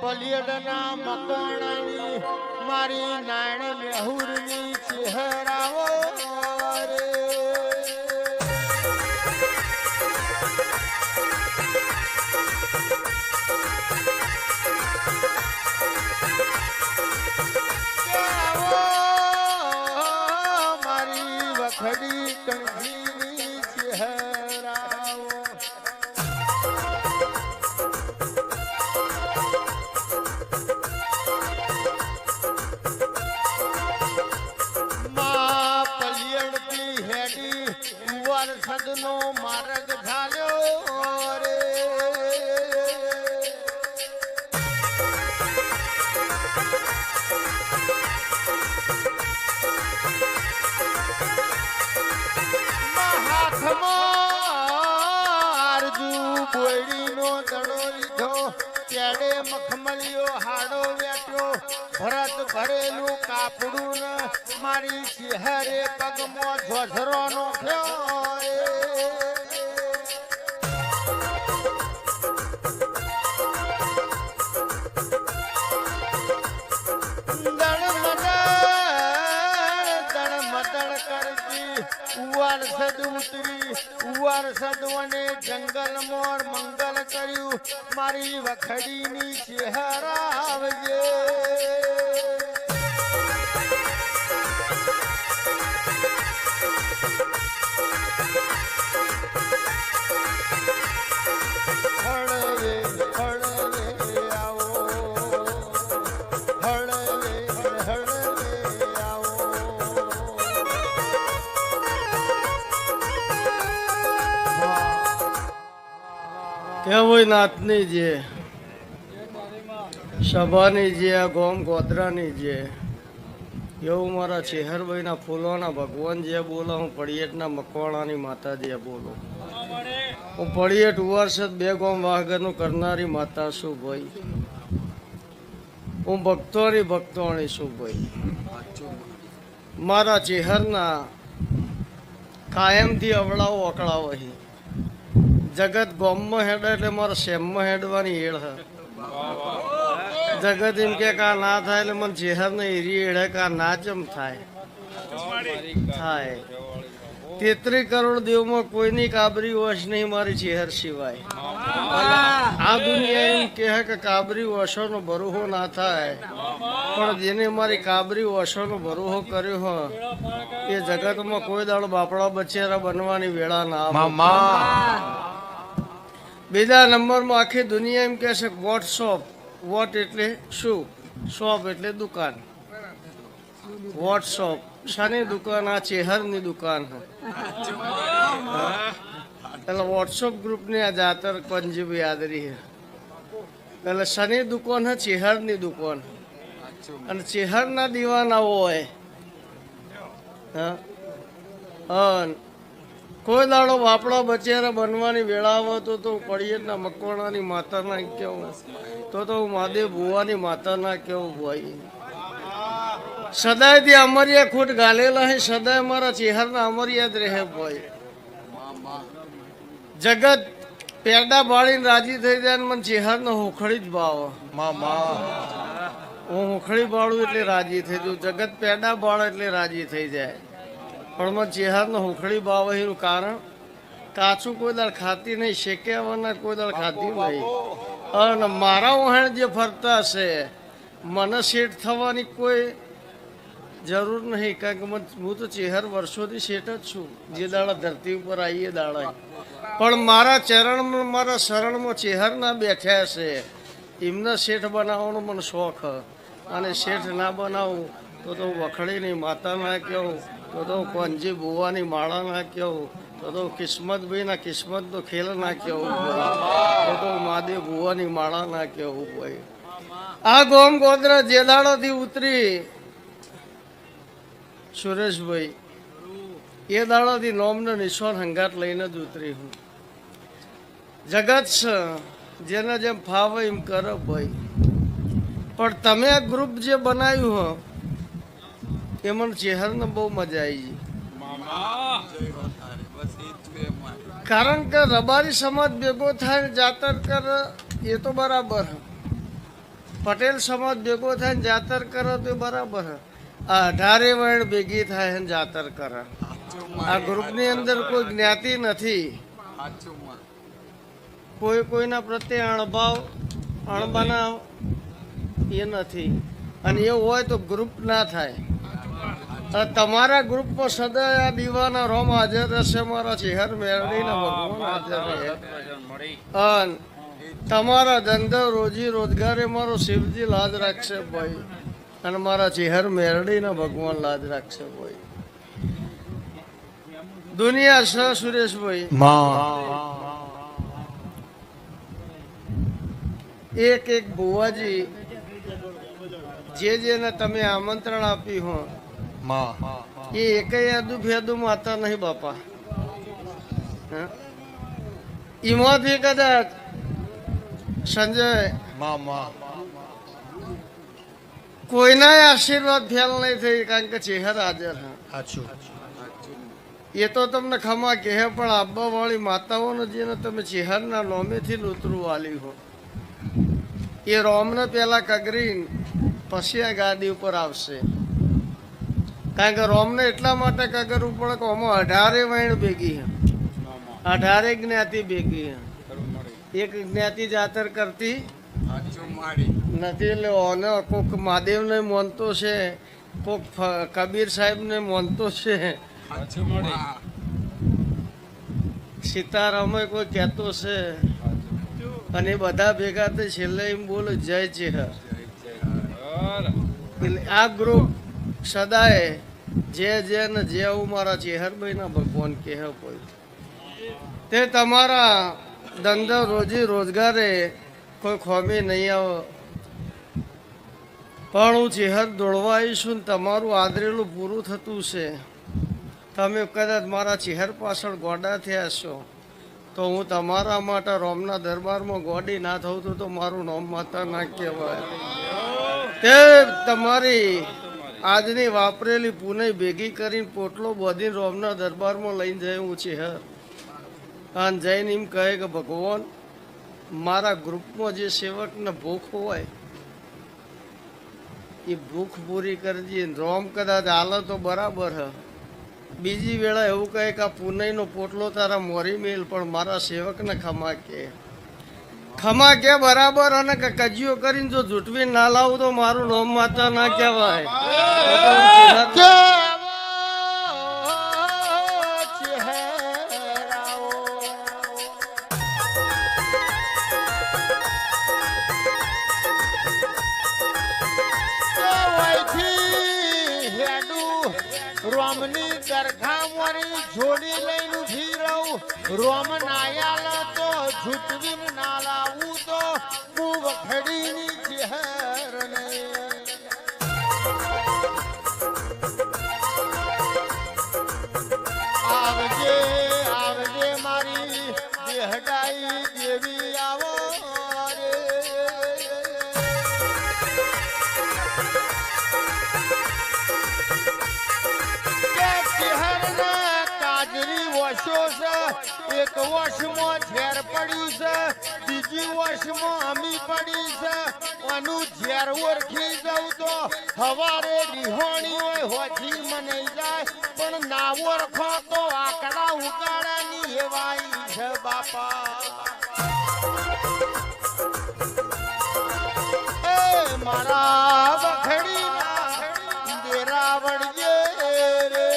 પલિયડના મકોણાની મારી નાણ મેહુરની ચહેરાવો રે મારી વખડી કણજીની ચહેરાવો સદનો માર્ગ ઝાલ્યો રે હાથમાં અરજુ બોયડીનો દડો લીધો ત્યારે મખમલિયો હાડો વેટ્યો ભરત ભરેલું કાપડું ને મારી ચહેરે પગમાં ઝોઝરો નો થયો સદવને જંગલ મોર મંગલ કર્યું મારી વખડીની ચહેરા આવજે હળવે હળવે આવો હળવે હળવે આવો કેવું નાથની જે સભાની જે આ ગોમ ગોધરાની જે એવું મારા ચેહરભાઈના ફૂલોના ભગવાન જે બોલો હું પડિયેટના મકવાણાની માતા જે બોલો હું પડિયેટ ઉવારસદ બે ગોમ વાઘરનું કરનારી માતા છું ભાઈ હું ભક્તોની છું ભાઈ મારા ચેહરના કાયમથી અવળાવો અકળાવો હી જગત ગોમમાં હેડે એટલે મારે શેમમાં હેડવાની એળ હે જગત એમ કે કા ના થાય એટલે મને ચેહર ને એરી એળે કા ના ચમ થાય 33 કરોડ દેવમાં કોઈની કાબરી વશ નહીં મારી ચેહર સિવાય આ દુનિયા એમ કહે કે કાબરી વશોનો ભરોહો ના થાય પણ જેને મારી કાબરી વશોનો ભરોહો કર્યો હો એ જગતમાં કોઈ દાડો બાપડા બચેરા બનવાની વેળા ના બીજા નંબરમાં આખી દુનિયા એમ કહે છે વોટ્સઅપ વોટ એટલે શું શોપ એટલે દુકાન વોટ્સઅપ શાની દુકાન આ ચેહરની દુકાન એટલે વોટ્સઅપ ગ્રુપની આ જાતર પંજીબ યાદ રહી એટલે શાની દુકાન હે ચેહરની દુકાન અને ચેહરના દીવાના હોય હા કોઈ દાડો બાપડા બચેરા બનવાની વેળા આવે તો પડિયેટના મકવાણાની માતાના કેવું તો હું મહાદેવ ભુવાની માતાના કેવું ભાઈ સદાય થી અમરિયા ખોટ ગાલેલા હે સદાય મારા ચેહરના અમરિયા જ રહે ભાઈ જગત પેડા બાળીને રાજી થઈ જાય મને ચેહરનો હોખડી જ ભાવ હું હોખડી બાળું એટલે રાજી થઈ જઉં જગત પેડા બાળ એટલે રાજી થઈ જાય પણ મને ચેહરનો હોખડી ભાવ એનું કારણ કાચું કોઈ દાળ ખાતી નહીં શેક્યાવાના કોઈ દાળ ખાતી નહીં અને મારા વહેણ જે ફરતા છે મને સેટ થવાની કોઈ જરૂર નહીં કારણ કે હું તો ચેહર વર્ષોથી સેટ જ છું જે દાડા ધરતી ઉપર આવીએ દાડા પણ મારા ચરણમાં મારા શરણમાં ચેહરના બેઠ્યા છે એમને શેઠ બનાવવાનો મને શોખ અને શેઠ ના બનાવું તો વખડીની માતા ના કહું તો કોંજી બુવાની માળા ના કહું તો કિસ્મતભાઈના કિસ્મતનો ખેલ ના કહેવું તો મહાદેવ બુવાની માળા ના કહેવું ભાઈ આ ગોમ ગોધરા જે દાડાથી ઉતરી સુરેશભાઈ એ દાડાથી નોમને નિશાન હંગાટ લઈને જ ઉતરી હું જગત છે જેને જેમ ફાવે એમ કરો ભાઈ પણ તમે આ ગ્રુપ જે બનાવ્યું હો એ મને ચેહરને બહુ મજા આવી કારણ કે રબારી સમાજ ભેગો થાય જાતર કર એ તો બરાબર પટેલ સમાજ ભેગો થાય ને જાતર કરો તો બરાબર હે. આ 18 વર્ણ ભેગી થાય ને જાતર કરે. આ ગ્રુપની અંદર કોઈ જ્ઞાતિ નથી, કોઈ કોઈના પ્રત્યે અણભાવ અણબનાવ એ નથી. અને એવું હોય તો ગ્રુપ ના થાય. તમારા ગ્રુપમાં સદાય આ દીવાના રોમ હાજર રહેશે, મારા ચહેર મેળવીને ભગવાન હાજર રહે. અને તમારા ધંધો રોજી રોજગારે મારો શિવજી લાજ રાખશે ભાઈ, અને મારા ચહેર મેળવીને ભગવાન લાજ રાખશે ભાઈ. દુનિયા છે સુરેશભાઈ, એક એક ભુવાજી જેને તમે આમંત્રણ આપ્યું હો એ એકય યાદુ ફેદુ માતા નહીં બાપા. એમાંથી કદાચ સંજય કોઈના આશીર્વાદ ફેલ નહીં થઈ, કારણ કે ચહેર હાજર એ તો તમને ખમા કહે, પણ આબા વાળી માતાઓને જેને તમે ચહેરના નોમેથી લૂતરું વાલી હો એ રોમને પેલા કગરી પછી આ ગાદી ઉપર આવશે. કારણ કે રોમને એટલા માટે કગરવું પડે કે આમાં 18 વૈણ ભેગી, 18 જ્ઞાતિ ભેગી. એક જ્ઞાતિ જાતર કરતી નથી. એટલે ઓને કોક મહાદેવને માનતો છે, કોક કબીર સાહેબને માનતો છે, સીતારામે કોઈ કહેતો છે, અને બધા ભેગા થઈ છેલ્લે એમ બોલો જય ચેહર. એટલે આ ગ્રુપ સદાય જે ને જેવું મારા ચેહરભાઈ ના ભગવાન કહે કોઈ તે તમારા ધંધા રોજી રોજગારે કોઈ ખોમી નહીં આવે. પણ હું ચેહર દોડવા આવીશું ને તમારું આદરેલું પૂરું થતું છે. તમે કદાચ મારા ચેહર પાછળ ગોડા થયા છો તો હું તમારા માટે રોમના દરબારમાં ગોડી ના થઉં તો મારું નામ માતા ના કહેવાય. તે તમારી આજની વાપરેલી પુનઃ ભેગી કરીને પોટલો બોધીને રોમના દરબારમાં લઈને જાય હું ચેહર. અને જઈને એમ કહે કે ભગવાન મારા ગ્રુપમાં જે સેવકને ભૂખ હોય એ ભૂખ પૂરી કરજે. રોમ કદાચ હાલે તો બરાબર હ, બીજી વેળા એવું કહે કે આ પુનઈનો પોટલો તારા મોરી મેલ, પણ મારા સેવકને ખમા કે બરાબર. અને કજિયો કરીને જો જૂટવી ના લાવું તો મારું નામ માતા ના કહેવાય. રોમની દરખામરી જોડી લઈને ઉભી રહું. રોમ નાયાલ તો જૂટવીને ના લાવું તો હું વખડીની ચહેર ને આવજે આવજે મારી દેહડાઈ દેવી આવો રે. એક વર્ષમાં ઝેર પડ્યું છે, બીજી વર્ષમાં અમી પડી છે. આનું ઝેર ઓળખી જવું તો હવારે રિહોણી હોય હોથી મને જાય, પણ ના ઓળખો તો આકડા ઉગાડાની એવાઈ છે બાપા. એ મારા વખડીના દેરા વળજે રે.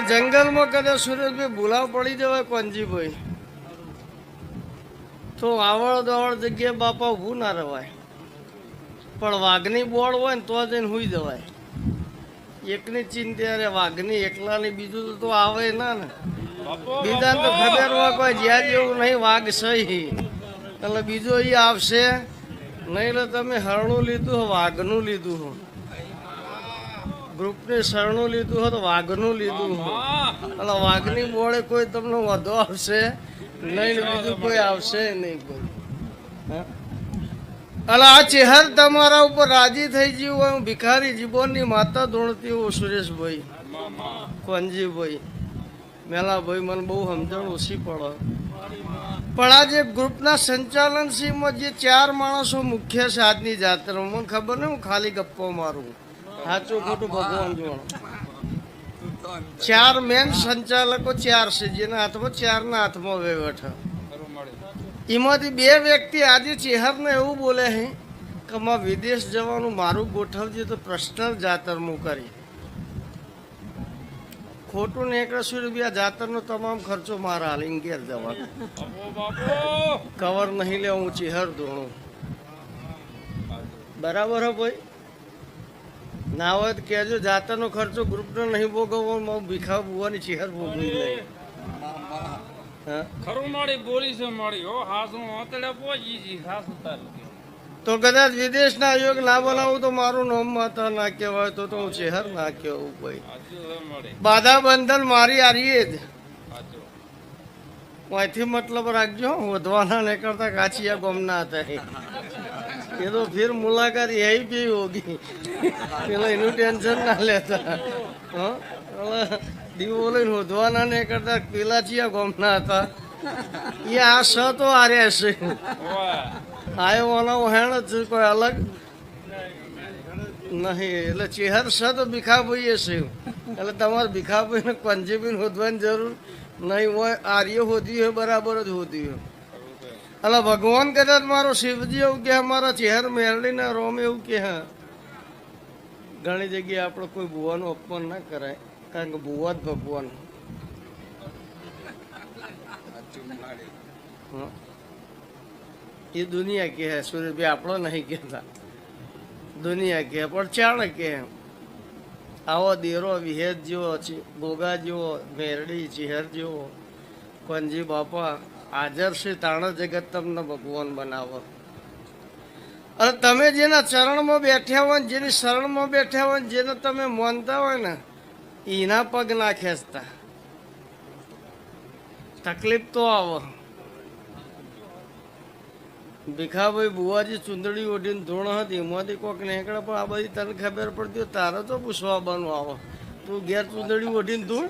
જંગલમાં કદાચ સુરેશભાઈ ભૂલાવ પડી જવાય કોંજીભાઈ તો આવડ દવડ જગ્યાએ બાપા ઊભું ના રવાય. પણ વાઘની બોળ હોય ને તો જઈને હુઈ જવાય. એકની ચિંતા રે વાઘની એકલાની, બીજું તો આવે ના ને. બીજાને તો ખબર હોય કોઈ જ્યાં જેવું નહીં વાઘ સહી, એટલે બીજો એ આવશે નહીં. એટલે તમે હરણું લીધું વાઘનું લીધું, ગ્રુપને શરણું લીધું હોય તો વાઘનું લીધું હોય. એટલે વાઘની બોળે કોઈ તમને વધુ આવશે નહીં, બીજું કોઈ આવશે નહીં કોઈ. એટલે આ ચેહર તમારા ઉપર રાજી થઈ ગયું હોય. હું ભિખારી જીવનની માતા ધોણતી હું સુરેશભાઈ કોંજીભાઈ મેલા ભાઈ મને બહુ સમજણ ઓછી પડે પણ આ જે ગ્રુપના સંચાલન સીમાં જે 4 માણસો મુખ્ય છે આજની જાત્રામાં મને ખબર નહીં, હું ખાલી ગપ્પો મારું, સાચું ખોટું ભગવાન જોણ. 4 મેન સંચાલકો 4 છે, જેના હાથમાં 4ના હાથમાં વહીવટ છે. એમાંથી 2 વ્યક્તિ આજે ચેહરને એવું બોલે છે કે માં વિદેશ જવાનું મારું ગોઠવજે તો પર્સનલ જાતરમું કરી. ખોટું ને 100 રૂપિયા જાતરનો તમામ ખર્ચો મારા હાલીને ઘેર જવાનો. કવર નહીં લે હું ચેહર ધોણું. બરાબર હે ભાઈ? ના હોય તો કહેજો, જાતરનો ખર્ચો ગ્રુપનો નહીં ભોગવવાનો, ભીખા બુવાની ચેહર ભોગવી લે. ખરું મારી બોલી છે મારી હો હાસું ઓતડે પહોંચી જી હાસું તારું તો કદાચ વિદેશના યોગ ના બનાવું તો મારું નામ માતા ના કહેવાય તો હું ચેહર ના કહેવું ભાઈ. બાધા બંધન મારી આરીએ જ અહીંથી મતલબ રાખજો, વધવાના નહીં કરતા કાચિયા ગમના હતા. એ તો ફિર મુલાકાત यही भी होगी, પેલા એનું ટેન્શન ના લેતા. દીવો લઈને હોધવાના નહીં કરતા પેલા ચિયા ગમના હતા. એ આ સ તો આર્યા છે, આયો ઓનો હેણ જ કોઈ અલગ નહીં. એટલે ચેહર સ તો ભીખાભાઈ છે, એટલે તમારે ભીખાભાઈને પંજાબીને હોદવાની જરૂર નહીં હોય. આર્ય હોતી હોય બરાબર જ હોતી હોય. એટલે ભગવાન કદાચ મારો શિવજી એવું કે મારા ચેહર મેળવીને રોમ એવું કે હા. ઘણી જગ્યાએ આપણે કોઈ ભુવાનું અપમાન ના કરાય, કારણ કે ભુવા જ ભગવાન. એ દુનિયા કે હે, સુરેશભાઈ આપણો નહીં કહેતા, દુનિયા કે પણ ચાણ કે આવો દેરો વિહેદ જેવો, ભોગા જેવો, મેરડી ચેહર જેવો પંજી બાપા હાજર છે, તાણ જગત તમને ભગવાન બનાવો. અને તમે જેના ચરણમાં બેઠ્યા હોય ને, જેની શરણમાં બેઠ્યા હોય ને, જેને તમે માનતા હોય ને, એના પગ ના ખેંચતા. તકલીફ તો આવે. ભીખાભાઈ બુવાજી ચુંદડી ઓઢીને ધૂણ હતી, એમાંથી કોઈક નીકળે, પણ આ બધી તને ખબર પડતી હોય તારે તો પૂછવા બનવું આવે. તું ઘેર ચુંદડી ઓઢીને ધૂણ